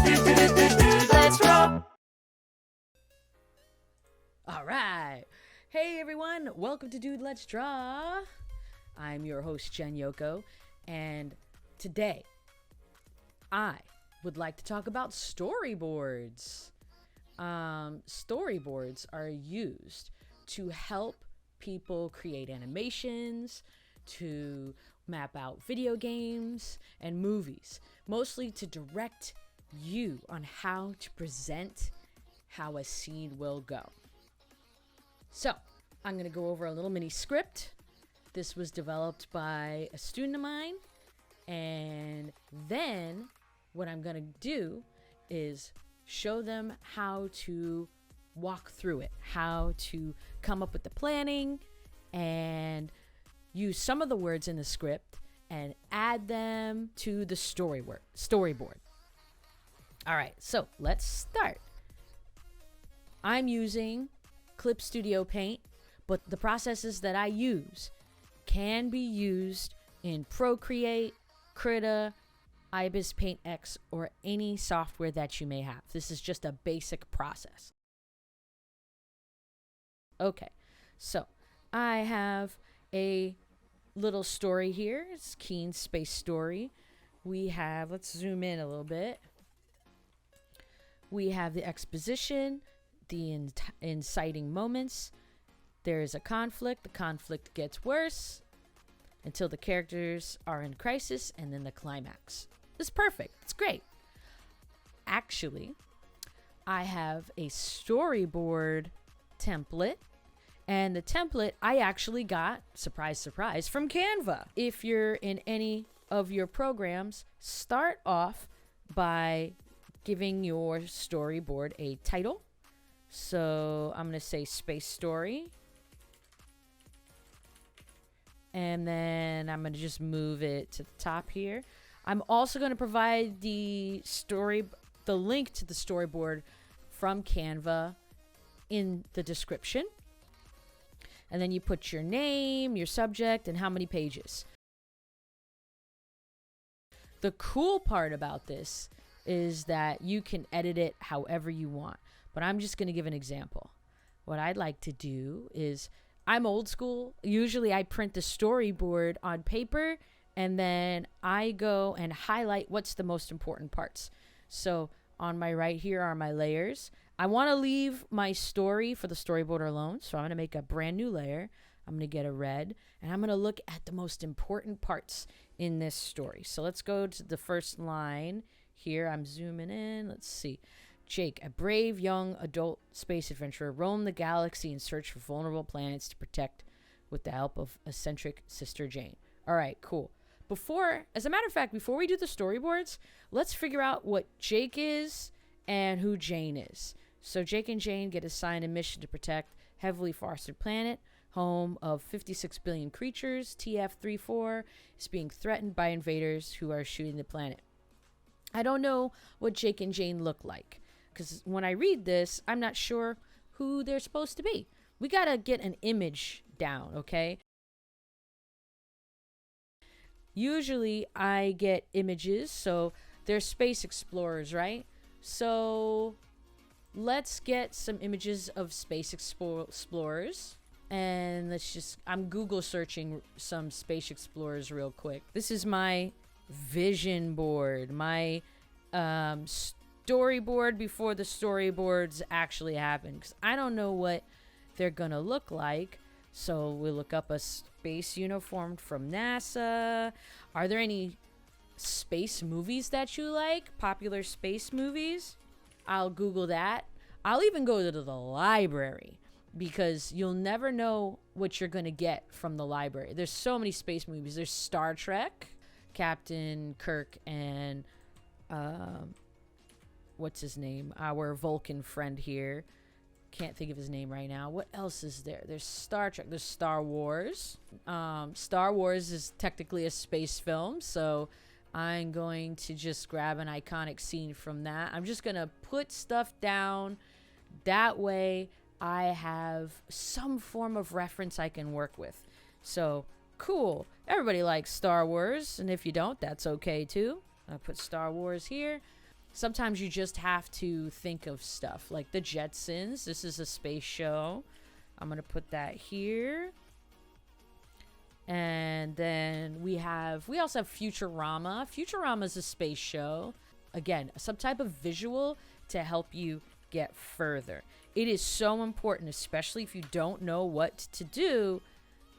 Let's draw. All right. Hey everyone, welcome to Dude Let's Draw. I'm your host Jen Yoko, and today I would like to talk about storyboards. Storyboards are used to help people create animations, to map out video games and movies, mostly to direct you on how to present how a scene will go. So, I'm going to go over a little mini script. This was developed by a student of mine, and then what I'm going to do is show them how to walk through it, how to come up with the planning and use some of the words in the script and add them to the storyboard. All right, so let's start. I'm using Clip Studio Paint, but the processes that I use can be used in Procreate, Krita, Ibis Paint X, or any software that you may have. This is just a basic process. Okay, so I have a little story here. It's Keen Space Story. We have, let's zoom in a little bit. We have the exposition, the inciting moments. There is a conflict. The conflict gets worse until the characters are in crisis, and then the climax. It's perfect. It's great. Actually, I have a storyboard template, and the template I actually got, surprise, surprise, from Canva. If you're in any of your programs, start off by giving your storyboard a title. So I'm going to say Space Story. And then I'm going to just move it to the top here. I'm also going to provide the link to the storyboard from Canva in the description. And then you put your name, your subject, and how many pages. The cool part about this is that you can edit it however you want. But I'm just going to give an example. What I'd like to do is, I'm old school. Usually I print the storyboard on paper, and then I go and highlight what's the most important parts. So on my right here are my layers. I want to leave my story for the storyboard alone, so I'm going to make a brand new layer. I'm going to get a red, and I'm going to look at the most important parts in this story. So let's go to the first line here. I'm zooming in. Let's see. Jake, a brave young adult space adventurer, roamed the galaxy in search for vulnerable planets to protect with the help of eccentric sister Jane. All right, cool. As a matter of fact, before we do the storyboards, let's figure out what Jake is and who Jane is. So Jake and Jane get assigned a mission to protect heavily forested planet, home of 56 billion creatures. TF-34 is being threatened by invaders who are shooting the planet. I don't know what Jake and Jane look like, because when I read this, I'm not sure who they're supposed to be. We got to get an image down, okay? Usually I get images, so they're space explorers, right? So let's get some images of space explorers. And I'm Google searching some space explorers real quick. This is my vision board, my storyboard before the storyboards actually happen, because I don't know what they're gonna look like. So we look up a space uniform from NASA. Are there any space movies that you like? Popular space movies? I'll Google that. I'll even go to the library, because you'll never know what you're gonna get from the library. There's so many space movies. There's Star Trek, Captain Kirk and what's his name? Our Vulcan friend here. Can't think of his name right now. What else is there? There's Star Trek. There's Star Wars. Star Wars is technically a space film, so I'm going to just grab an iconic scene from that. I'm just going to put stuff down. That way I have some form of reference I can work with. So, cool. Everybody likes Star Wars, and if you don't, that's okay too. I put Star Wars here. sometimes you just have to think of stuff like the Jetsons. This is a space show. I'm going to put that here. And then we also have Futurama. Futurama is a space show. Again, some type of visual to help you get further. It is so important, especially if you don't know what to do,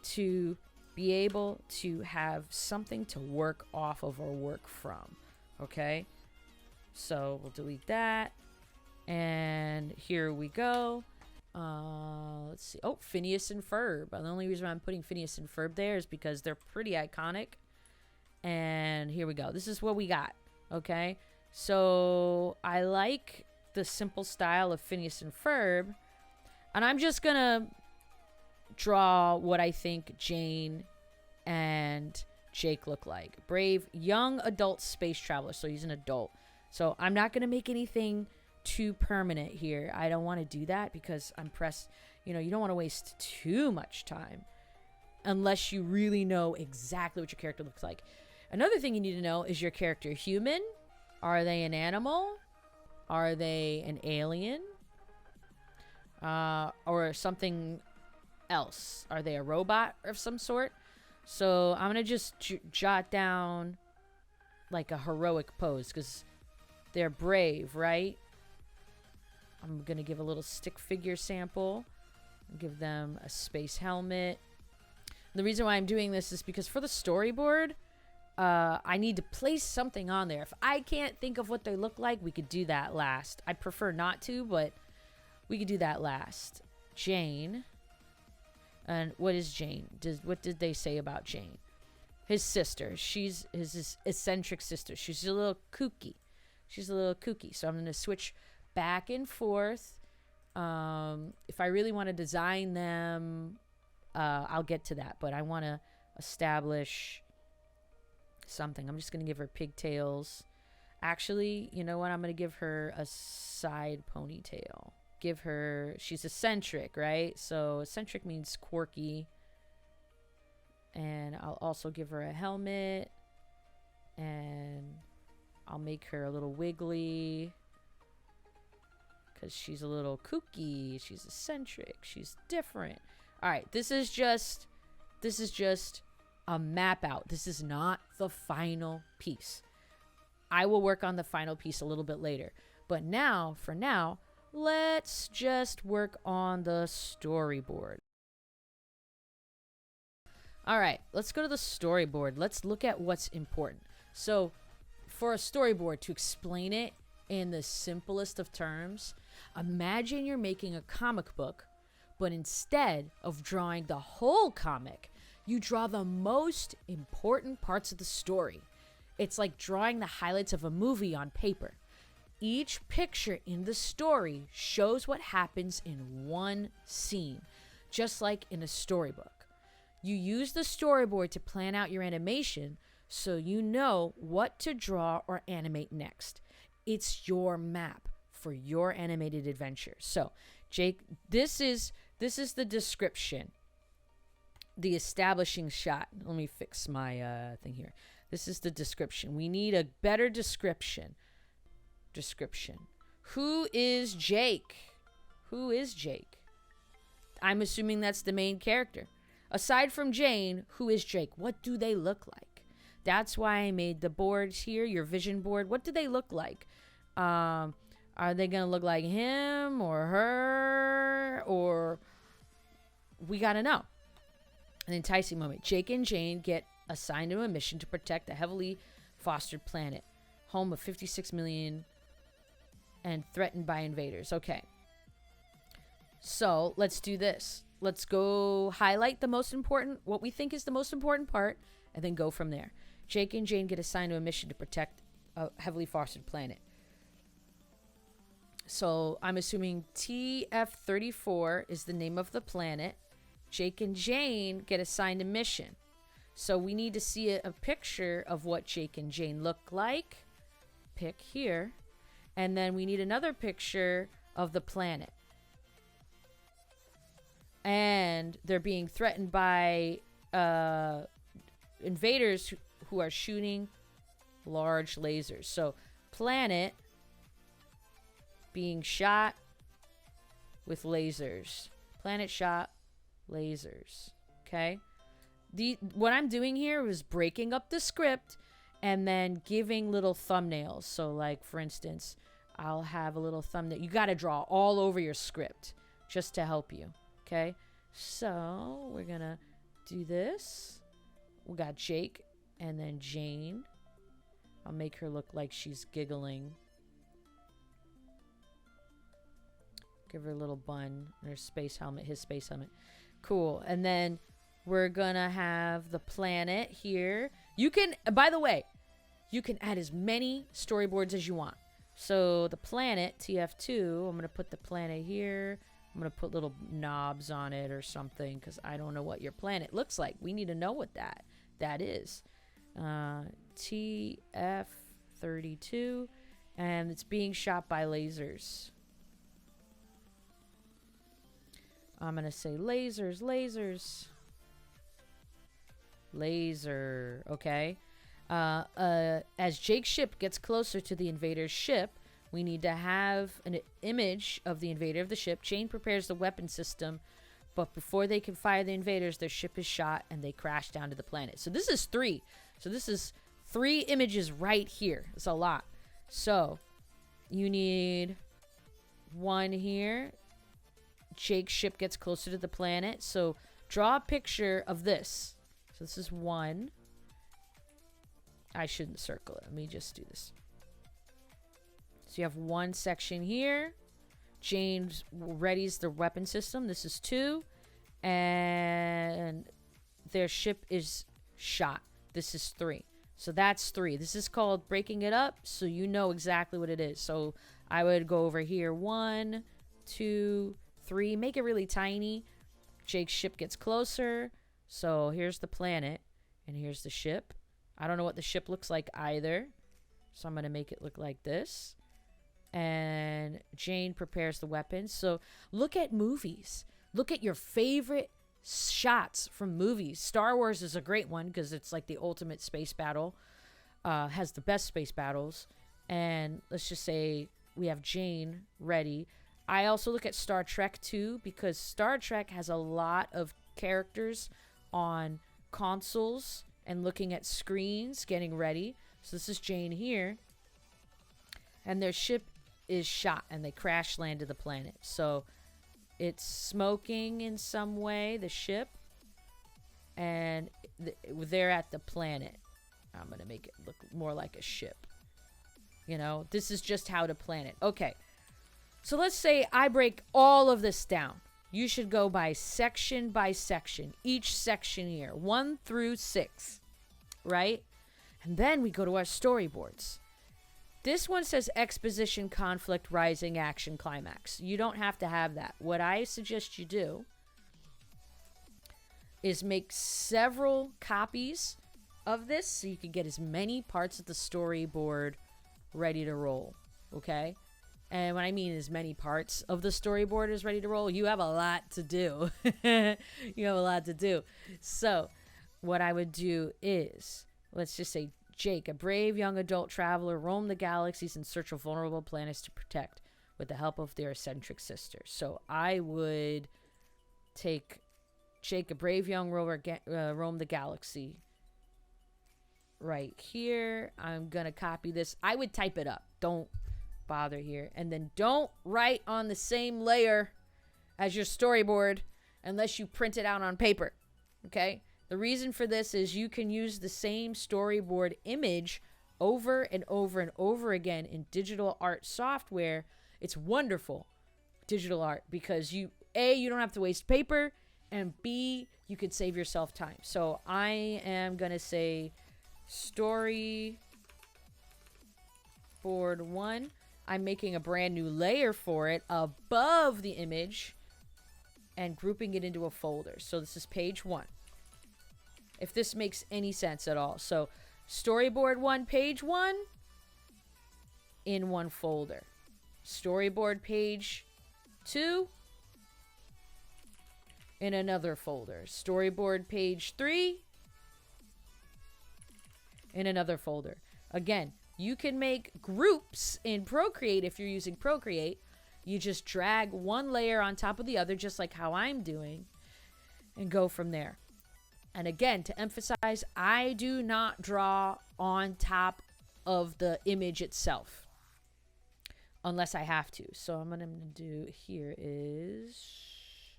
to be able to have something to work off of or work from. Okay? So we'll delete that. And here we go. Let's see. Oh, Phineas and Ferb. The only reason why I'm putting Phineas and Ferb there is because they're pretty iconic. And here we go. This is what we got. Okay? So I like the simple style of Phineas and Ferb. And I'm just going to draw what I think Jane and Jake look like. Brave, young adult space traveler. So he's an adult. So I'm not going to make anything too permanent here. I don't want to do that because I'm pressed. You know, you don't want to waste too much time unless you really know exactly what your character looks like. Another thing you need to know, is your character human? Are they an animal? Are they an alien? Or something else? Are they a robot of some sort? So I'm going to just jot down like a heroic pose because they're brave, right? I'm going to give a little stick figure sample. Give them a space helmet. The reason why I'm doing this is because for the storyboard, I need to place something on there. If I can't think of what they look like, we could do that last. I prefer not to, but we could do that last. Jane. And what is Jane? What did they say about Jane? His sister. She's his eccentric sister. She's a little kooky. So I'm going to switch back and forth. If I really want to design them, I'll get to that. But I want to establish something. I'm just going to give her pigtails. Actually, you know what? I'm going to give her a side ponytail. She's eccentric, right? So eccentric means quirky. And I'll also give her a helmet. And I'll make her a little wiggly. Because she's a little kooky. She's eccentric. She's different. All right. This is just a map out. This is not the final piece. I will work on the final piece a little bit later. But now, for now, let's just work on the storyboard. All right. Let's go to the storyboard. Let's look at what's important. So for a storyboard, to explain it in the simplest of terms, imagine you're making a comic book, but instead of drawing the whole comic, you draw the most important parts of the story. It's like drawing the highlights of a movie on paper. Each picture in the story shows what happens in one scene, just like in a storybook. You use the storyboard to plan out your animation so you know what to draw or animate next. It's your map for your animated adventure. So, Jake, this is the description. The establishing shot. Let me fix my thing here. This is the description. We need a better description. Who is Jake? Who is Jake? I'm assuming that's the main character. Aside from Jane, who is Jake? What do they look like? That's why I made the boards here, your vision board. What do they look like? Are they going to look like him or her? Or we got to know. An enticing moment. Jake and Jane get assigned to a mission to protect a heavily fostered planet, home of 56 million and threatened by invaders. Okay. So let's do this. Let's go highlight the most important, what we think is the most important part, and then go from there. Jake and Jane get assigned to a mission to protect a heavily fostered planet. So I'm assuming TF-34 is the name of the planet. Jake and Jane get assigned a mission. So we need to see a picture of what Jake and Jane look like. Pick here. And then we need another picture of the planet. And they're being threatened by invaders who are shooting large lasers. So planet, being shot with lasers. Planet shot, lasers. Okay? What I'm doing here is breaking up the script and then giving little thumbnails. So, like, for instance, I'll have a little thumbnail. You got to draw all over your script just to help you. Okay? So, we're going to do this. We got Jake and then Jane. I'll make her look like she's giggling. Give her a little bun and her space helmet, his space helmet. Cool. And then we're gonna have the planet here. You can, by the way, you can add as many storyboards as you want. So the planet, TF2, I'm gonna put the planet here. I'm gonna put little knobs on it or something because I don't know what your planet looks like. We need to know what that is. TF32, and it's being shot by lasers. I'm going to say lasers, lasers. Laser, okay? As Jake's ship gets closer to the invader's ship, we need to have an image of the invader of the ship. Jane prepares the weapon system, but before they can fire the invaders, their ship is shot and they crash down to the planet. So this is 3. So this is 3 images right here. It's a lot. So you need 1 here. Jake's ship gets closer to the planet. So draw a picture of this. So this is 1. I shouldn't circle it. Let me just do this. So you have 1 section here. James readies the weapon system. This is 2. And their ship is shot. This is 3. So that's 3. This is called breaking it up so you know exactly what it is. So I would go over here. 1, 2, 3. Make it really tiny. Jake's ship gets closer. So here's the planet. And here's the ship. I don't know what the ship looks like either. So I'm going to make it look like this. And Jane prepares the weapons. So look at movies. Look at your favorite shots from movies. Star Wars is a great one because it's like the ultimate space battle. Has the best space battles. And let's just say we have Jane ready. I also look at Star Trek too because Star Trek has a lot of characters on consoles and looking at screens, getting ready. So this is Jane here. And their ship is shot and they crash land to the planet. So it's smoking in some way, the ship. And they're at the planet. I'm going to make it look more like a ship. You know, this is just how to plan it. Okay. So let's say I break all of this down. You should go by section, each section here, 1 through 6, right? And then we go to our storyboards. This one says exposition, conflict, rising, action, climax. You don't have to have that. What I suggest you do is make several copies of this so you can get as many parts of the storyboard ready to roll, okay? And what I mean is many parts of the storyboard is ready to roll. You have a lot to do. You have a lot to do. So what I would do is, let's just say Jake, a brave young adult traveler, roamed the galaxies in search of vulnerable planets to protect with the help of their eccentric sisters. So I would take Jake, a brave young rover, roam the galaxy. Right here. I'm going to copy this. I would type it up. Don't bother here. And then don't write on the same layer as your storyboard unless you print it out on paper. Okay? The reason for this is you can use the same storyboard image over and over and over again in digital art software. It's wonderful, digital art, because you don't have to waste paper, and B, you could save yourself time. So I am going to say storyboard 1. I'm making a brand new layer for it above the image and grouping it into a folder. So this is page 1. If this makes any sense at all. So storyboard 1, page 1 in one folder. Storyboard page 2 in another folder. Storyboard page 3 in another folder. Again, you can make groups in Procreate if you're using Procreate You just drag one layer on top of the other, just like how I'm doing, and go from there. And again, to emphasize, I do not draw on top of the image itself unless I have to. So what I'm going to do here is,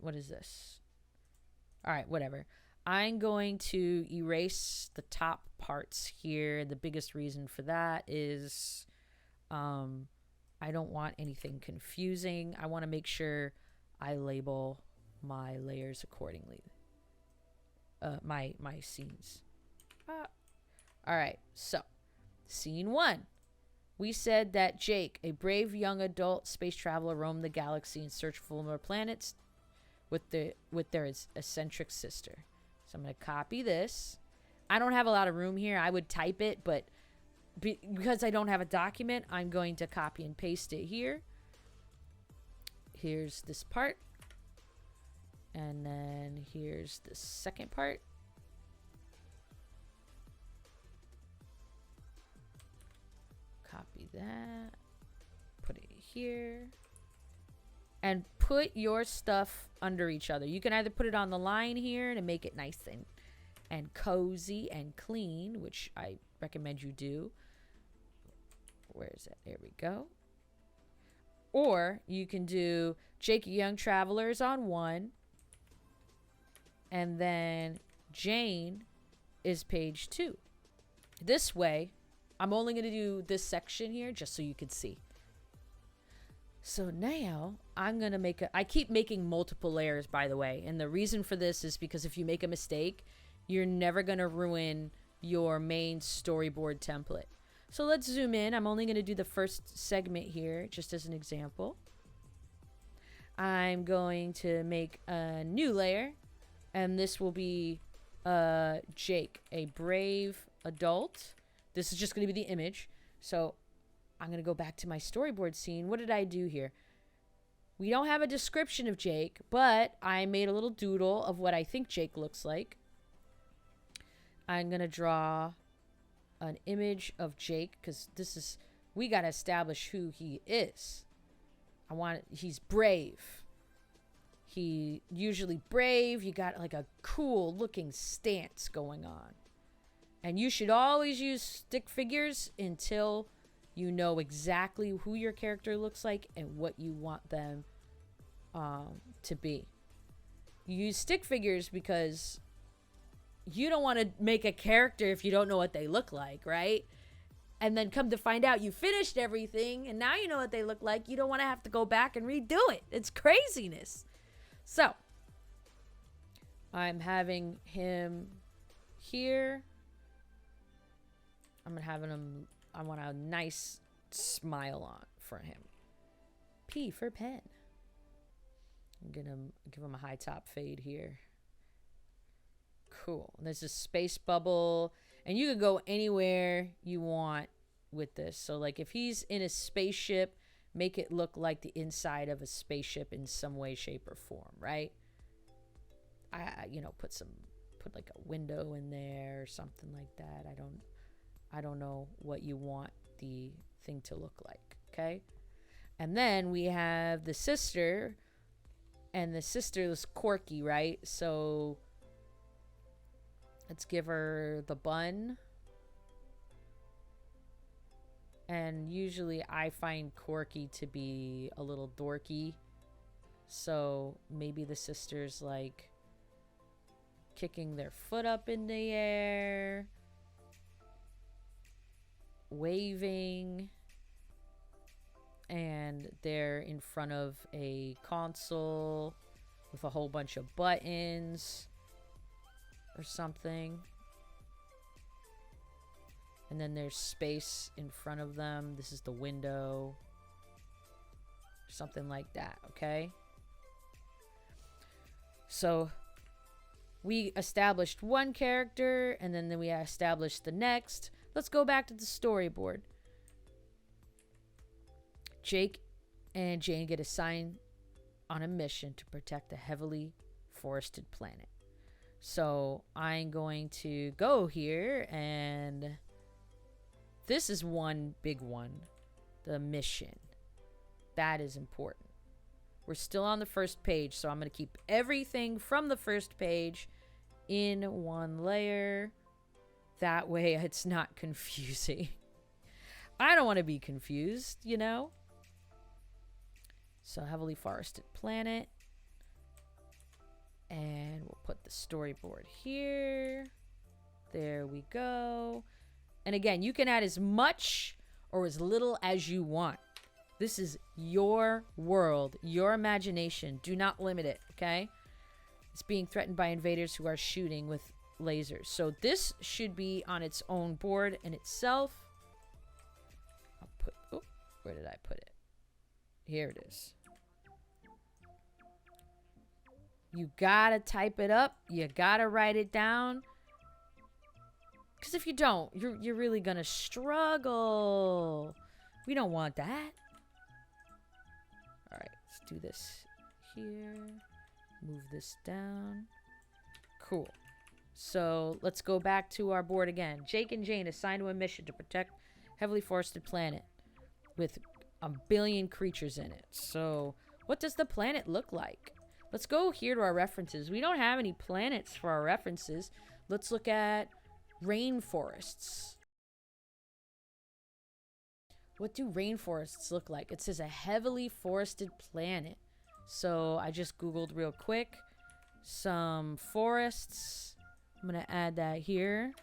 what is this? All right, whatever. I'm going to erase the top parts here. The biggest reason for that is I don't want anything confusing. I want to make sure I label my layers accordingly. My scenes. All right, so scene 1. We said that Jake, a brave young adult space traveler, roamed the galaxy in search for more planets with their eccentric sister. So I'm going to copy this. I don't have a lot of room here. I would type it, but because I don't have a document, I'm going to copy and paste it here. Here's this part. And then here's the second part. Copy that. Put it here. And put your stuff under each other. You can either put it on the line here to make it nice and cozy and clean, which I recommend you do. Where is it? There we go. Or you can do Jake Young Travelers on 1. And then Jane is page 2. This way, I'm only going to do this section here just so you can see. So now I'm going to I keep making multiple layers, by the way. And the reason for this is because if you make a mistake, you're never going to ruin your main storyboard template. So let's zoom in. I'm only going to do the first segment here, just as an example. I'm going to make a new layer. And this will be Jake, a brave adult. This is just going to be the image. So I'm going to go back to my storyboard scene. What did I do here? We don't have a description of Jake, but I made a little doodle of what I think Jake looks like. I'm going to draw an image of Jake because we got to establish who he is. He's brave. He usually brave. You got like a cool looking stance going on. And you should always use stick figures until you know exactly who your character looks like and what you want them to be. You use stick figures because you don't want to make a character if you don't know what they look like, right? And then come to find out you finished everything and now you know what they look like. You don't want to have to go back and redo it. It's craziness. So I'm having him here. I want a nice smile on for him. P for pen. I'm gonna give him a high top fade here. Cool. And there's a space bubble, and you can go anywhere you want with this. So like if he's in a spaceship, make it look like the inside of a spaceship in some way, shape, or form, right? Put like a window in there or something like that. I don't know what you want the thing to look like, okay? And then we have the sister, and the sister is quirky, right? So let's give her the bun. And usually I find quirky to be a little dorky. So maybe the sister's like kicking their foot up in the air, waving, and they're in front of a console with a whole bunch of buttons or something. And then there's space in front of them. This is the window. Something like that, okay? So we established one character, and then we established the next. Let's go back to the storyboard. Jake and Jane get assigned on a mission to protect a heavily forested planet. So I'm going to go here, and this is one big one. the mission. That is important. We're still on the first page, so I'm going to keep everything from the first page in one layer. That way it's not confusing. I don't want to be confused, you know? So heavily forested planet. And we'll put the storyboard here. There we go. And again, you can add as much or as little as you want. This is your world, your imagination. Do not limit it, okay? It's being threatened by invaders who are shooting with lasers. So this should be on its own board in itself. I'll put, oh, where did I put it? Here it is. You gotta type it up. You gotta write it down. Because if you don't, you're really gonna struggle. We don't want that. All right, let's do this here. Move this down. Cool. So let's go back to our board again. Jake and Jane assigned to a mission to protect heavily forested planet with a billion creatures in it. So what does the planet look like? Let's go here to our references. We don't have any planets for our references. Let's look at rainforests. What do rainforests look like? It says a heavily forested planet. So I just Googled real quick. Some forests. I'm going to add that here.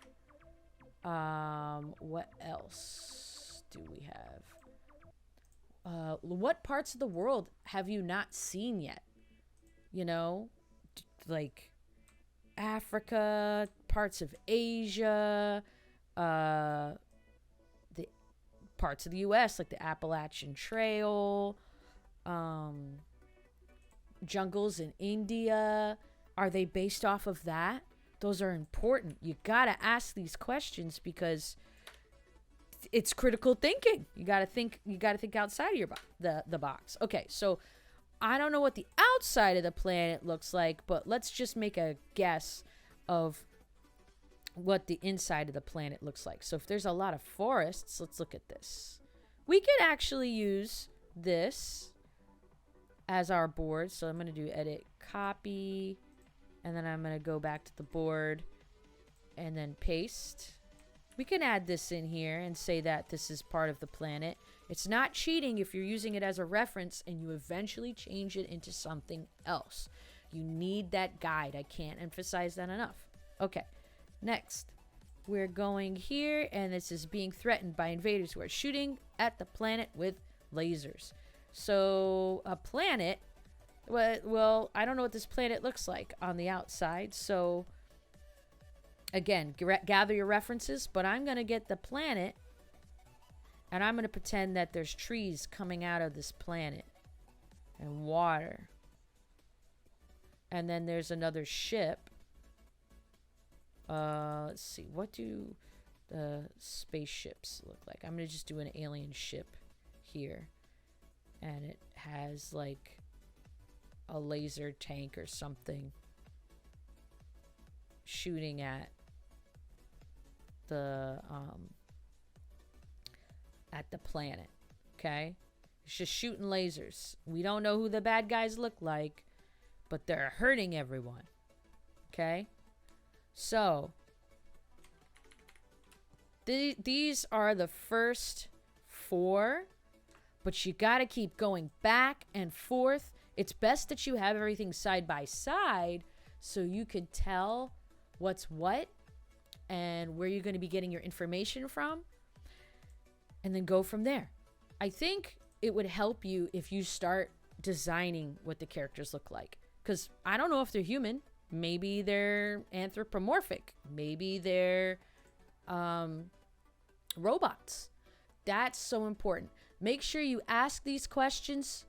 What else do we have? What parts of the world have you not seen yet? You know, like Africa, parts of Asia, the parts of the U.S., like the Appalachian Trail, jungles in India. Are they based off of that? Those are important. You gotta ask these questions because it's critical thinking. You gotta think outside of your the box. Okay, so I don't know what the outside of the planet looks like, but let's just make a guess of what the inside of the planet looks like. So if there's a lot of forests, let's look at this. We could actually use this as our board. So I'm going to do edit, copy, and then I'm going to go back to the board and then paste. We can add this in here and say that this is part of the planet. It's not cheating if you're using it as a reference and you eventually change it into something else. You need that guide. I can't emphasize that enough. Okay, next. We're going here, and this is being threatened by invaders who are shooting at the planet with lasers. So, a planet, well, I don't know what this planet looks like on the outside, so again, gather your references, but I'm going to get the planet, and I'm going to pretend that there's trees coming out of this planet, and water. And then there's another ship. Let's see, what do the spaceships look like? I'm going to just do an alien ship here. And it has, like, a laser tank or something shooting at the planet, okay? It's just shooting lasers. We don't know who the bad guys look like, but they're hurting everyone, okay? So, these are the first 4, but you got to keep going back and forth. It's best that you have everything side by side so you can tell what's what and where you're going to be getting your information from, and then go from there. I think it would help you if you start designing what the characters look like, because I don't know if they're human. Maybe they're anthropomorphic. Maybe they're robots. That's so important. Make sure you ask these questions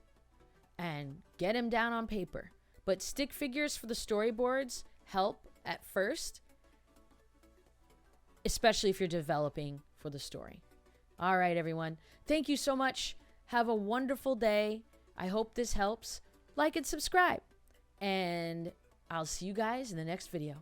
and get them down on paper. But stick figures for the storyboards help at first, especially if you're developing for the story. All right, everyone. Thank you so much. Have a wonderful day. I hope this helps. Like and subscribe. And I'll see you guys in the next video.